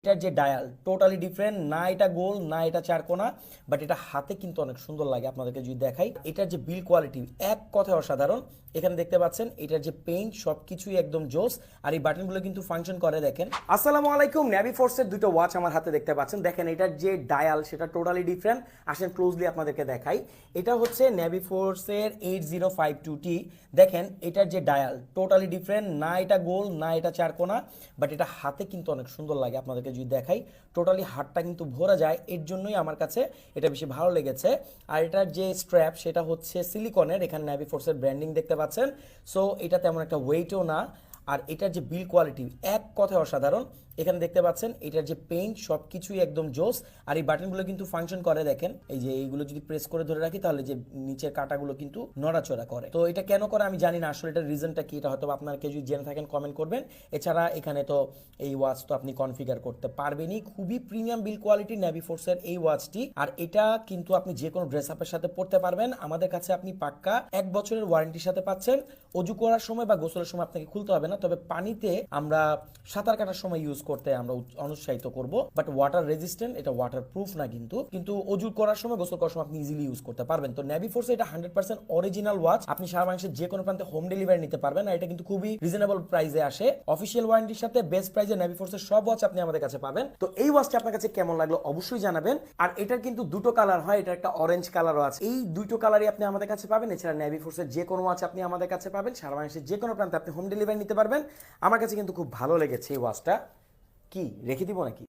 এটার যে dial totally different, না এটা গোল না এটা চারকোনা, বাট এটা হাতে কিন্তু অনেক সুন্দর লাগে। আপনাদেরকে যদি দেখাই, এটার যে বিল কোয়ালিটি এক কথায় অসাধারণ। এখানে দেখতে পাচ্ছেন এটার যে পেইন্ট সবকিছুই একদম জোস, আর এই বাটনগুলো কিন্তু ফাংশন করে। দেখেন, আসসালামু আলাইকুম। নেভি ফোর্সের দুটো ওয়াচ আমার হাতে দেখতে পাচ্ছেন। দেখেন এটার যে ডায়াল সেটা টোটালি ডিফারেন্ট। আসেন ক্লোজলি আপনাদেরকে দেখাই। এটা হচ্ছে নেভি ফোর্সের 8052T। দেখেন এটার যে ডায়াল টোটালি ডিফারেন্ট, না এটা গোল না এটা চারকোনা, বাট এটা হাতে কিন্তু অনেক সুন্দর লাগে। আপনাদেরকে যদি দেখাই, টোটালি হাতটা কিন্তু ভরা যায়, এর জন্যই আমার কাছে এটা বেশি ভালো লেগেছে। আর এটার যে স্ট্র্যাপ সেটা হচ্ছে সিলিকনের, এখানে নেভি ফোর্সের ব্র্যান্ডিং দেখতে পাচ্ছেন। সো এটা তেমন একটা ওয়েটও না। আর এটার যে বিল কোয়ালিটি এক কথায় অসাধারণ। এখানে দেখতে পাচ্ছেন এটার যে পেইন্ট সবকিছুই একদম জোস, আর এই বাটনগুলো কিন্তু ফাংশন করে। দেখেন এই যে এইগুলো যদি প্রেস করে ধরে রাখি, তাহলে যে নিচের কাঁটাগুলো কিন্তু নড়াচড়া করে। তো এটা কেন করে আমি জানি না, আসলে এটার রিজনটা কি, এটা হয়তো আপনারা কেউ যদি জেনে থাকেন কমেন্ট করবেন। এছাড়া এখানে তো এই ওয়াচ তো আপনি কনফিগার করতে পারবেনই। খুবই প্রিমিয়াম বিল কোয়ালিটি নেভি ফোর্সের এই ওয়াচটি, আর এটা কিন্তু আপনি যে কোনো ড্রেস আপের সাথে পড়তে পারবেন। আমাদের কাছে আপনি পাক্কা 1 বছরের ওয়ারেন্টির সাথে পাচ্ছেন। অজু করার সময় বা গোসলের সময় আপনাকে খুলতে হবে না, তবে পানিতে আমরা সাঁতার কাটার সময় ইউজ করতে আমরা অনুৎসাহিত করব। বাট ওয়াটার রেজিস্ট্যান্ট, এটা ওয়াটার প্রুফ না, কিন্তু অজু করার সময় গোসল করার সময় আপনি ইজিলি ইউজ করতে পারবেন। তো নেভি ফোর্সে এটা 100% অরিজিনাল ওয়াচ। আপনি সারা বাংলাদেশের যে কোনো প্রান্তে হোম ডেলিভারি নিতে পারবেন, আর এটা কিন্তু খুবই রিজনেবল প্রাইসে আসে। অফিসিয়াল ওয়ারেন্টির সাথে বেস্ট প্রাইসে নেভি ফোর্সের সব ওয়াচ আপনি আমাদের কাছে পাবেন। তো এই ওয়াচটা আপনার কাছে কেমন লাগলো অবশ্যই জানাবেন। আর এটার কিন্তু দুটো কালার হয়, এটা একটা অরেঞ্জ কালারও আছে। এই দুটো কালারই আপনি আমাদের কাছে পাবেন। এছাড়া নেভি ফোর্সের যে কোনো ওয়াচ আপনি আমাদের কাছে পাবেন। সারা বাংলাদেশের যে কোনো প্রান্তে আপনি হোম ডেলিভারি নিতে পারবেন। আমার কাছে কিন্তু খুব ভালো লেগেছে এই ওয়াচটা। কি রেখে দিব নাকি?